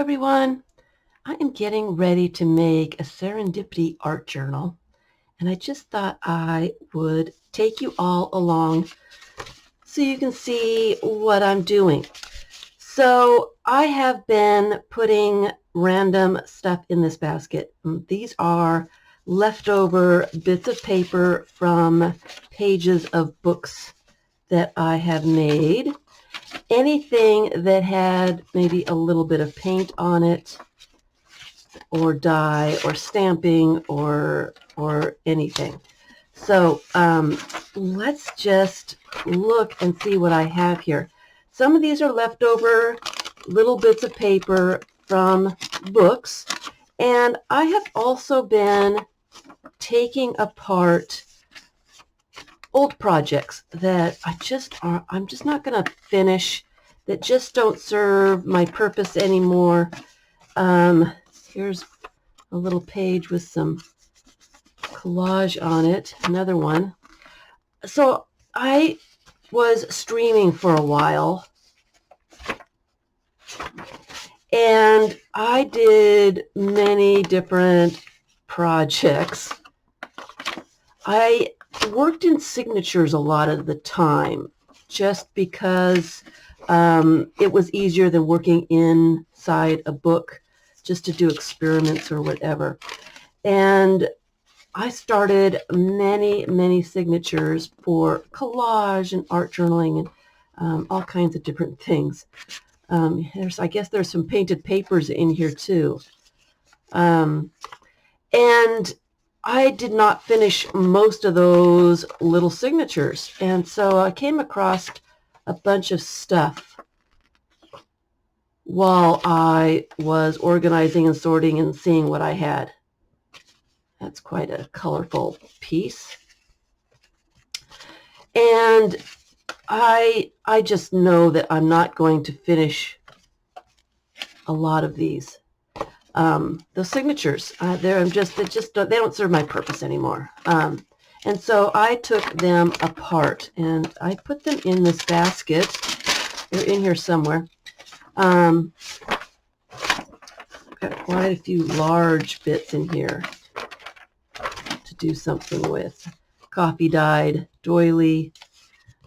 everyone. I am getting ready to make a Serendipity Art Journal, and I just thought I would take you all along so you can see what I'm doing. So I have been putting random stuff in this basket. These are leftover bits of paper from pages of books that I have made. Anything that had maybe a little bit of paint on it, or dye, or stamping, or anything. So let's just look and see what I have here. Some of these are leftover little bits of paper from books, and I have also been taking apart old projects that I'm just not going to finish, that just don't serve my purpose anymore. Here's a little page with some collage on it, another one. So I was streaming for a while, and I did many different projects. I worked in signatures a lot of the time just because it was easier than working inside a book just to do experiments or whatever. And I started many signatures for collage and art journaling and all kinds of different things. I guess there's some painted papers in here too. And I did not finish most of those little signatures. And so I came across a bunch of stuff while I was organizing and sorting and seeing what I had. That's quite a colorful piece. And I just know that I'm not going to finish a lot of these. The signatures, they don't serve my purpose anymore. And so I took them apart and I put them in this basket. They're in here somewhere. I've got quite a few large bits in here to do something with. Coffee dyed doily.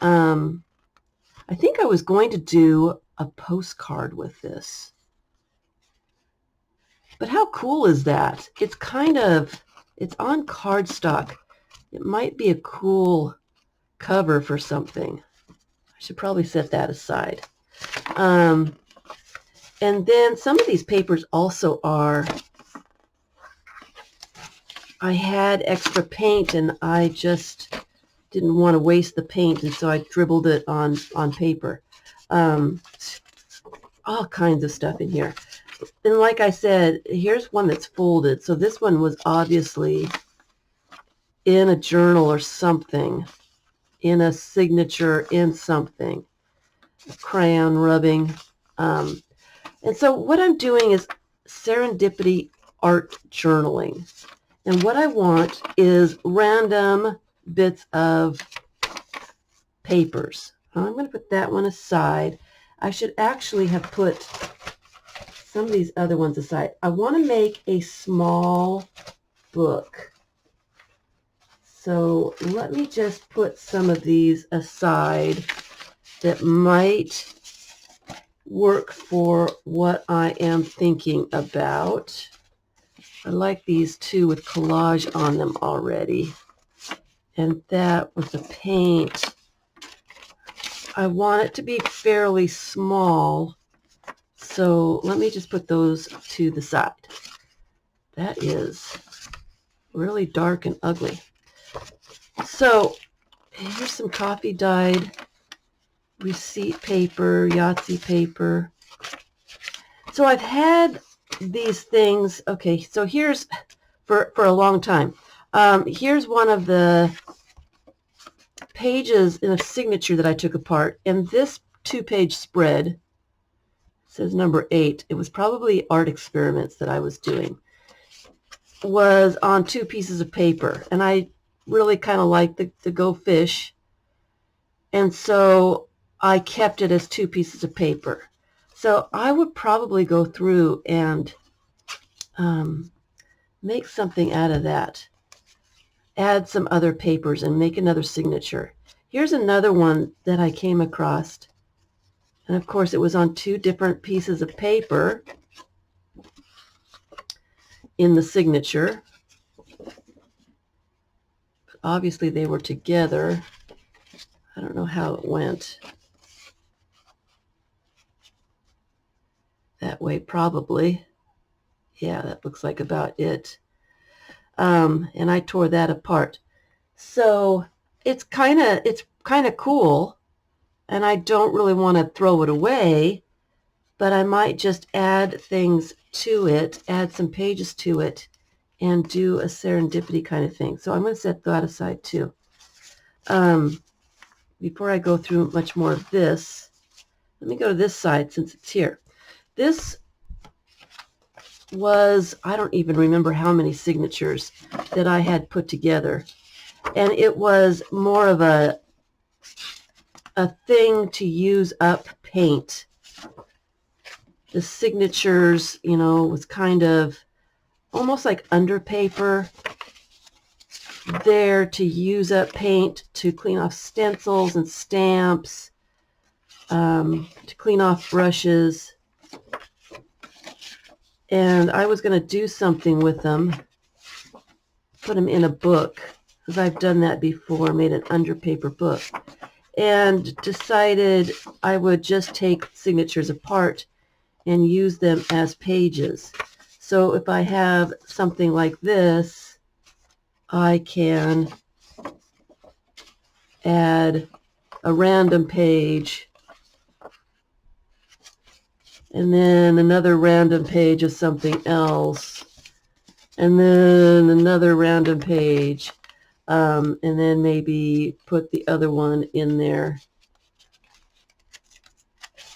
I think I was going to do a postcard with this. But how cool is that? It's on cardstock. It might be a cool cover for something. I should probably set that aside. And then some of these papers also I had extra paint and I just didn't want to waste the paint, and so I dribbled it on paper. All kinds of stuff in here. And like I said, here's one that's folded. So this one was obviously in a journal or something, in a signature, in something. A crayon rubbing. And so what I'm doing is Serendipity Art Journaling. And what I want is random bits of papers. I'm going to put that one aside. I should actually have put some of these other ones aside. I want to make a small book. So let me just put some of these aside that might work for what I am thinking about. I like these two with collage on them already. And that with the paint. I want it to be fairly small. So let me just put those to the side. That is really dark and ugly. So here's some coffee dyed receipt paper, Yahtzee paper. So I've had these things. Okay, so here's for a long time. Here's one of the pages in a signature that I took apart, and this 2-page spread says number 8. It was probably art experiments that I was doing. Was on 2 pieces of paper, and I really kind of liked the Go Fish, and so I kept it as 2 pieces of paper. So I would probably go through and make something out of that. Add some other papers and make another signature. Here's another one that I came across. And of course it was on two different pieces of paper in the signature. Obviously they were together. I don't know how it went. That way probably. Yeah, that looks like about it. And I tore that apart. So it's kind of cool, and I don't really want to throw it away, but I might just add things to it, add some pages to it, and do a serendipity kind of thing. So I'm going to set that aside too. Before I go through much more of this, let me go to this side since it's here. This was, I don't even remember how many signatures that I had put together. And it was more of a thing to use up paint. The signatures, you know, was kind of almost like under paper, there to use up paint, to clean off stencils and stamps, to clean off brushes. And I was going to do something with them, put them in a book, because I've done that before, made an under paper book, and decided I would just take signatures apart and use them as pages. So if I have something like this, I can add a random page and then another random page of something else, and then another random page, and then maybe put the other one in there.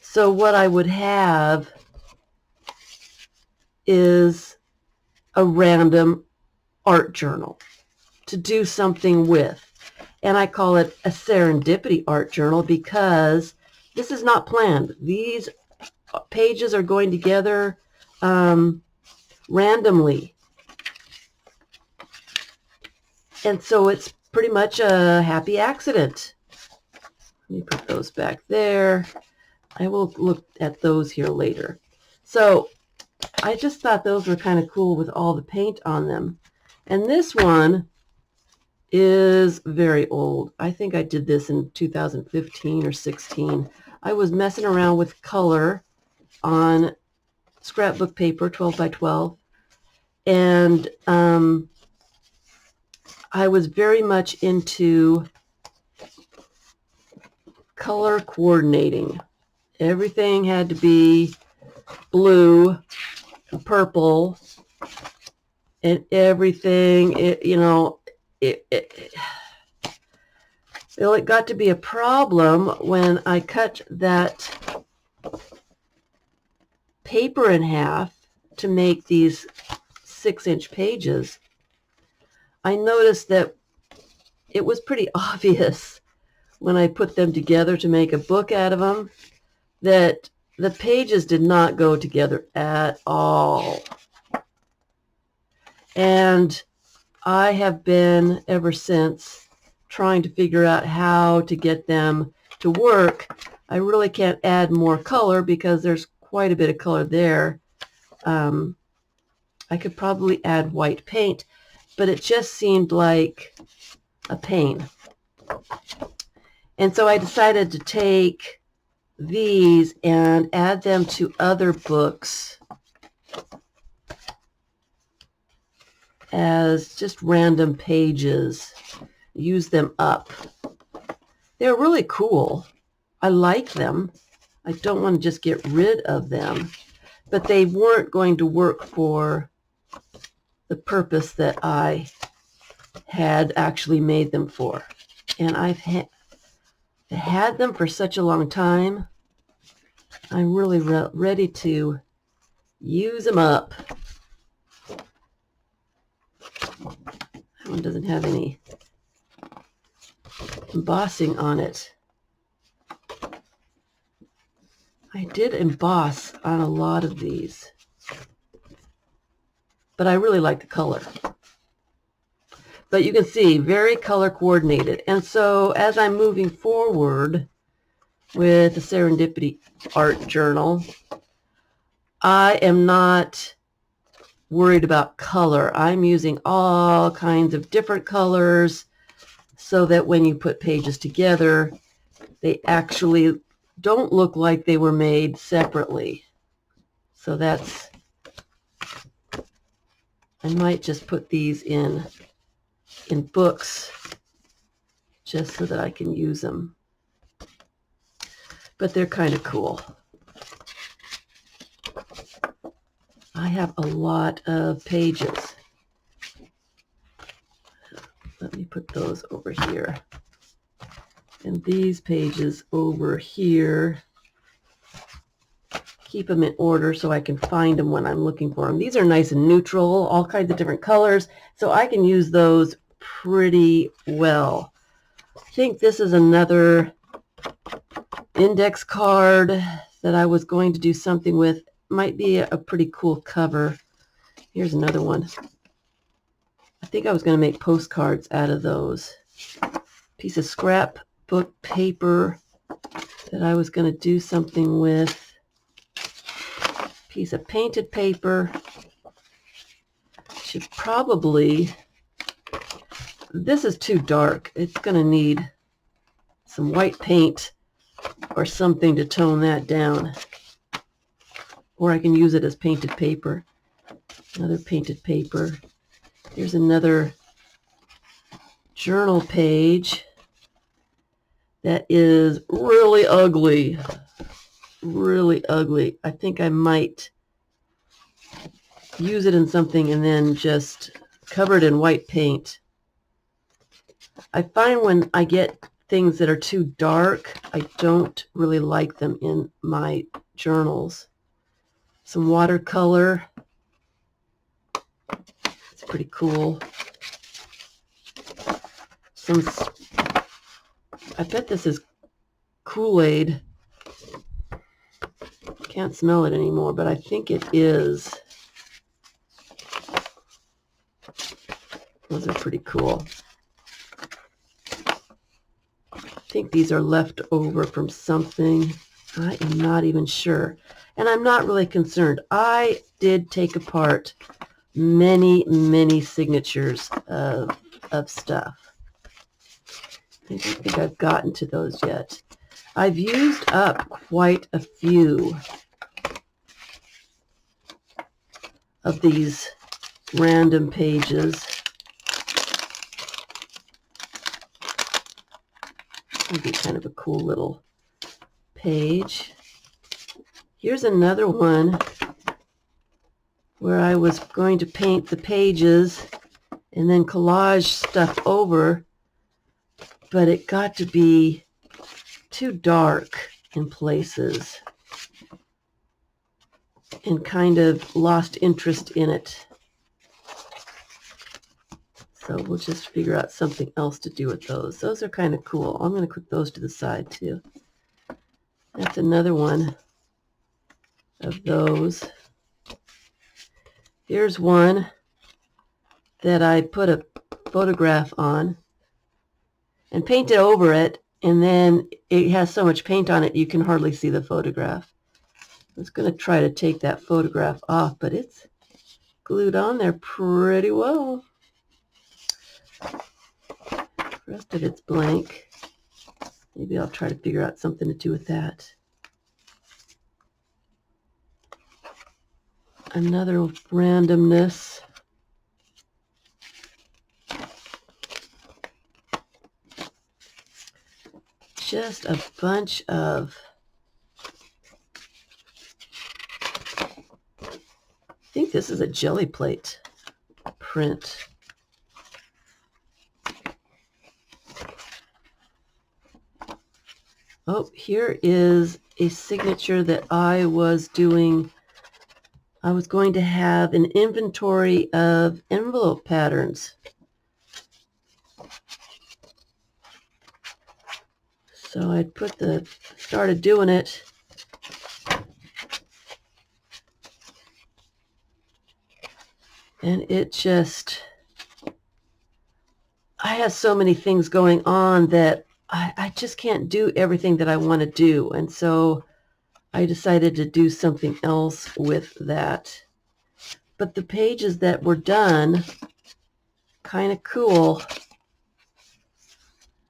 So what I would have is a random art journal to do something with. And I call it a Serendipity Art Journal because this is not planned. These pages are going together randomly. And so it's pretty much a happy accident. Let me put those back there. I will look at those here later. So I just thought those were kind of cool with all the paint on them. And this one is very old. I think I did this in 2015 or 16. I was messing around with color on scrapbook paper, 12 by 12, and I was very much into color coordinating. Everything had to be blue, and purple, and everything, it got to be a problem when I cut that paper in half to make these 6-inch pages. I noticed that it was pretty obvious when I put them together to make a book out of them that the pages did not go together at all. And I have been ever since trying to figure out how to get them to work. I really can't add more color because there's quite a bit of color there. I could probably add white paint, but it just seemed like a pain. And so I decided to take these and add them to other books as just random pages. Use them up. They're really cool. I like them. I don't want to just get rid of them, but they weren't going to work for the purpose that I had actually made them for. And I've had them for such a long time. I'm really ready to use them up. That one doesn't have any embossing on it. I did emboss on a lot of these, but I really like the color. But you can see, very color coordinated. And so as I'm moving forward with the Serendipity Art Journal, I am not worried about color. I'm using all kinds of different colors so that when you put pages together, they actually don't look like they were made separately. So that's, I might just put these in books just so that I can use them. But they're kind of cool. I have a lot of pages. Let me put those over here. And these pages over here, keep them in order so I can find them when I'm looking for them. These are nice and neutral, all kinds of different colors, so I can use those pretty well. I think this is another index card that I was going to do something with. Might be a pretty cool cover. Here's another one. I think I was going to make postcards out of those. Piece of scrapbook paper that I was going to do something with. Piece of painted paper. Should probably, this is too dark. It's going to need some white paint or something to tone that down. Or I can use it as painted paper. Another painted paper. Here's another journal page that is really ugly. Really ugly. I think I might use it in something and then just cover it in white paint. I find when I get things that are too dark, I don't really like them in my journals. Some watercolor. It's pretty cool. I bet this is Kool-Aid. Can't smell it anymore, but I think it is. Those are pretty cool. I think these are left over from something. I am not even sure. And I'm not really concerned. I did take apart many, many signatures of stuff. I don't think I've gotten to those yet. I've used up quite a few of these random pages. Would be kind of a cool little page. Here's another one where I was going to paint the pages and then collage stuff over, but it got to be too dark in places and kind of lost interest in it. So we'll just figure out something else to do with those. Those are kind of cool. I'm going to put those to the side too. That's another one of those. Here's one that I put a photograph on and painted over it, and then it has so much paint on it you can hardly see the photograph. I was going to try to take that photograph off, but it's glued on there pretty well. The rest of it's blank. Maybe I'll try to figure out something to do with that. Another randomness. Just a bunch of, I think this is a jelly plate print. Oh, here is a signature that I was doing. I was going to have an inventory of envelope patterns. So I started doing it, And it just, I have so many things going on that I just can't do everything that I want to do. And so I decided to do something else with that. But the pages that were done, kind of cool.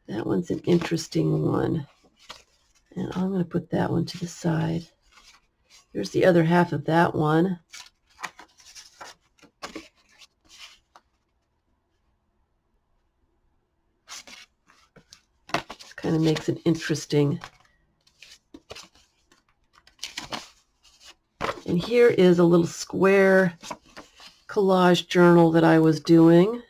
That one's an interesting one. And I'm going to put that one to the side. Here's the other half of that one. This kind of makes it interesting. And here is a little square collage journal that I was doing.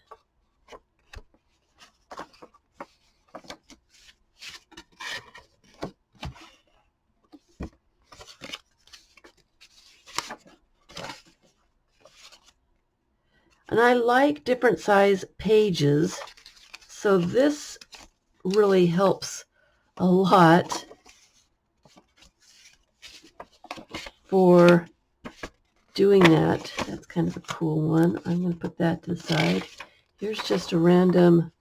And I like different size pages, so this really helps a lot for doing that. That's kind of a cool one. I'm going to put that to the side. Here's just a random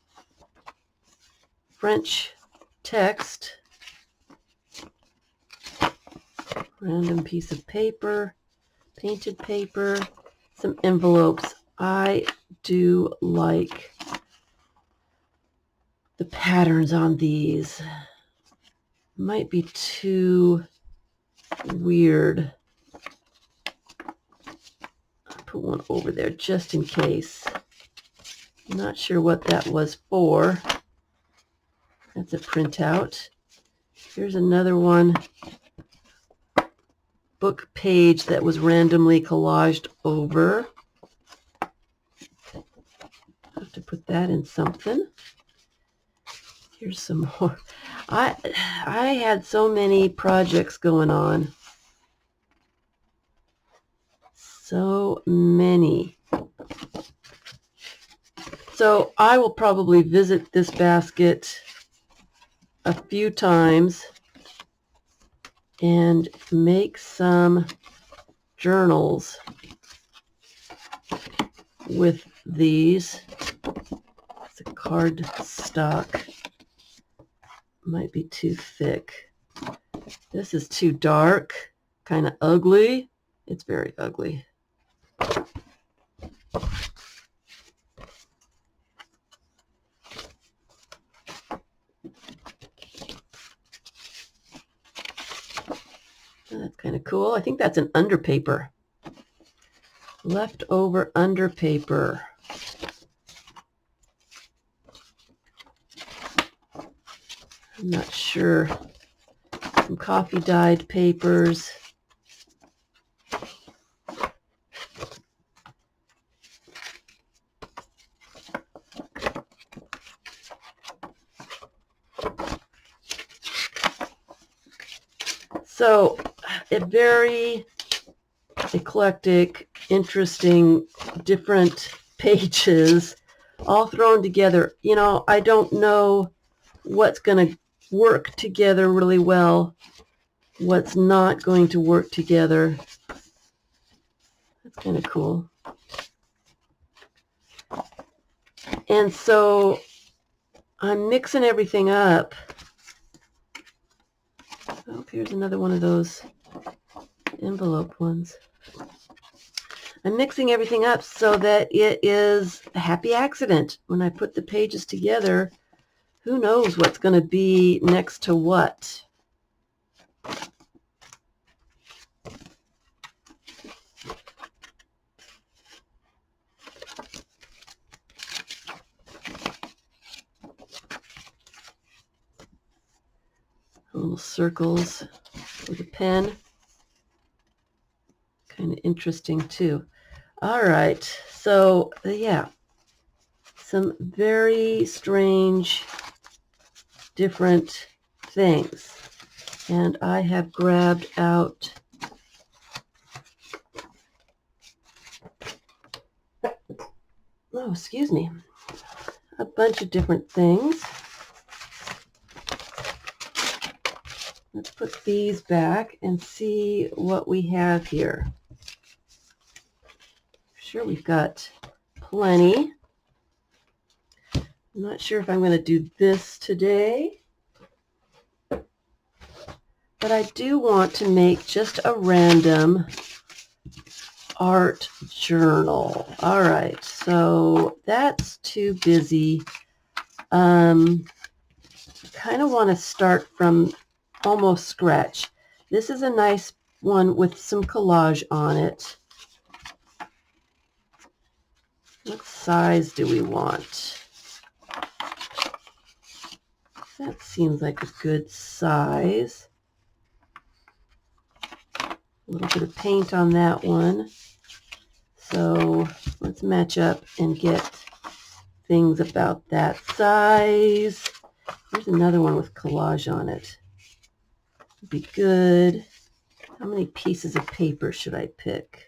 French text, random piece of paper, painted paper, some envelopes. I do like the patterns on these. Might be too weird. I'll put one over there just in case. I'm not sure what that was for. That's a printout. Here's another one. Book page that was randomly collaged over. I have to put that in something. Here's some more. I had so many projects going on. So many. So I will probably visit this basket a few times and make some journals with these. It's a card stock. Might be too thick. This is too dark, kind of ugly. It's very ugly. That's kind of cool. I think that's an underpaper. Leftover underpaper. I'm not sure. Some coffee dyed papers. So, a very eclectic, interesting, different pages all thrown together. You know, I don't know what's going to work together really well, what's not going to work together. That's kind of cool. And so I'm mixing everything up. Oh, here's another one of those envelope ones. I'm mixing everything up so that it is a happy accident. When I put the pages together, who knows what's going to be next to what. Little circles with a pen. Kind of interesting too. All right, so yeah, some very strange, different things. And I have grabbed out excuse me, a bunch of different things. Let's put these back and see what we have here. sure we've got plenty. I'm not sure if I'm going to do this today, but I do want to make just a random art journal. All right, so that's too busy. Kind of want to start from almost scratch. This is a nice one with some collage on it. What size do we want? That seems like a good size. A little bit of paint on that one. So let's match up and get things about that size. Here's another one with collage on it. Would be good. How many pieces of paper should I pick?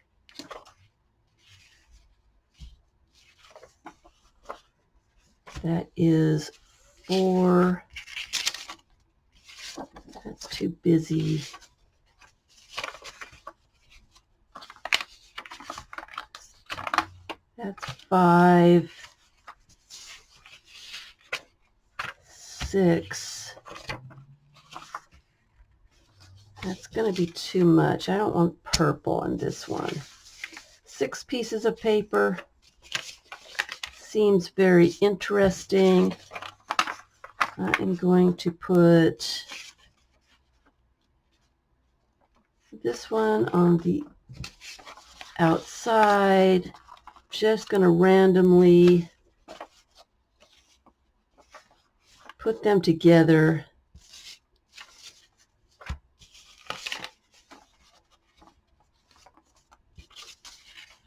That is 4. That's too busy. That's 5. 6. That's going to be too much. I don't want purple on this one. 6 pieces of paper seems very interesting. I am going to put this one on the outside. Just going to randomly put them together.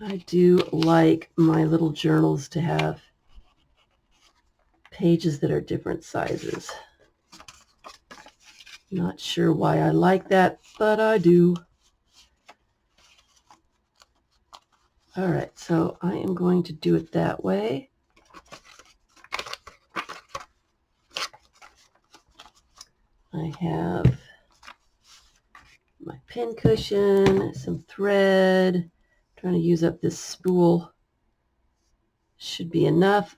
I do like my little journals to have pages that are different sizes. Not sure why I like that, but I do. All right, so I am going to do it that way. I have my pin cushion, some thread. Trying to use up this spool. Should be enough.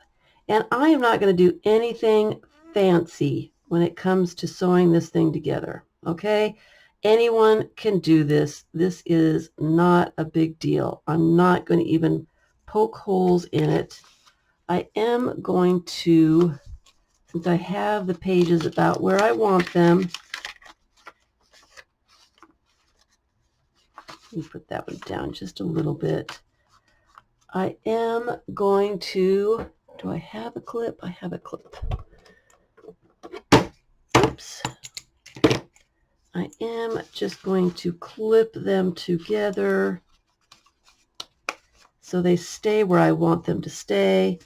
And I am not going to do anything fancy when it comes to sewing this thing together. Okay? Anyone can do this. This is not a big deal. I'm not going to even poke holes in it. I am going to, since I have the pages about where I want them, let me put that one down just a little bit. I am going to, do I have a clip? I have a clip. Oops. I am just going to clip them together so they stay where I want them to stay.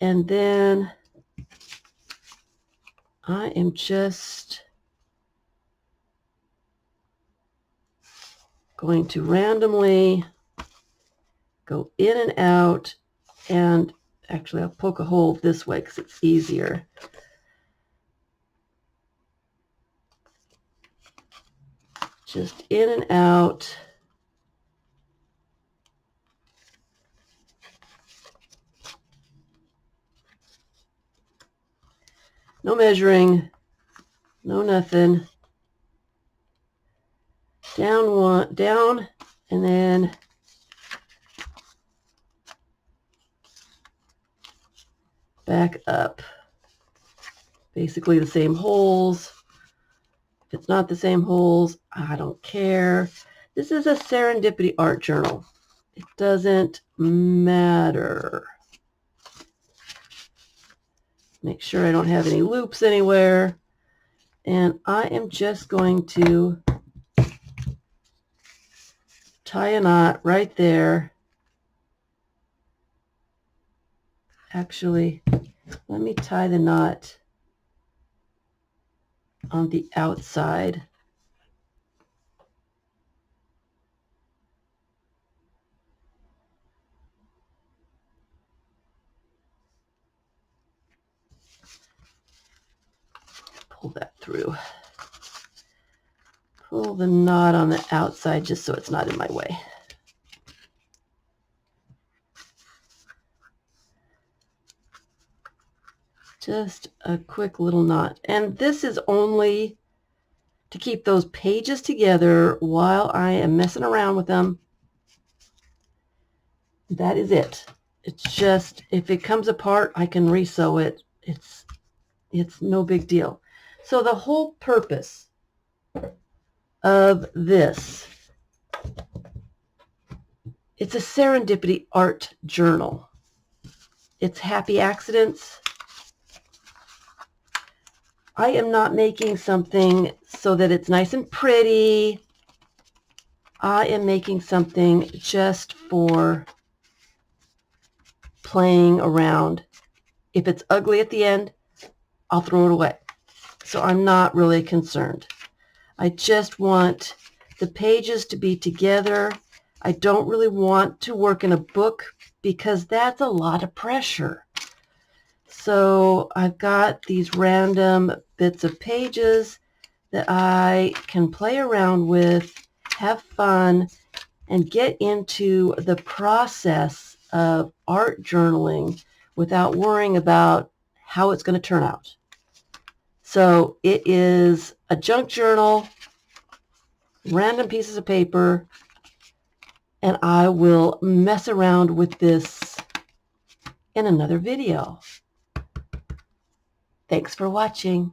And then I am just going to randomly go in and out, and actually I'll poke a hole this way because it's easier. Just in and out. No measuring, no nothing. Down one, down, and then back up. Basically the same holes. If it's not the same holes, I don't care. This is a Serendipity Art Journal. It doesn't matter. Make sure I don't have any loops anywhere. And I am just going to tie a knot right there. Actually, let me tie the knot on the outside. Pull that through. Pull the knot on the outside just so it's not in my way. Just a quick little knot. And this is only to keep those pages together while I am messing around with them. That is it. It's just, if it comes apart, I can resew it. It's no big deal. So the whole purpose of this, it's a Serendipity Art Journal. It's happy accidents. I am not making something so that it's nice and pretty. I am making something just for playing around. If it's ugly at the end, I'll throw it away. So I'm not really concerned. I just want the pages to be together. I don't really want to work in a book because that's a lot of pressure. So I've got these random bits of pages that I can play around with, have fun, and get into the process of art journaling without worrying about how it's going to turn out. So it is a junk journal, random pieces of paper, and I will mess around with this in another video. Thanks for watching.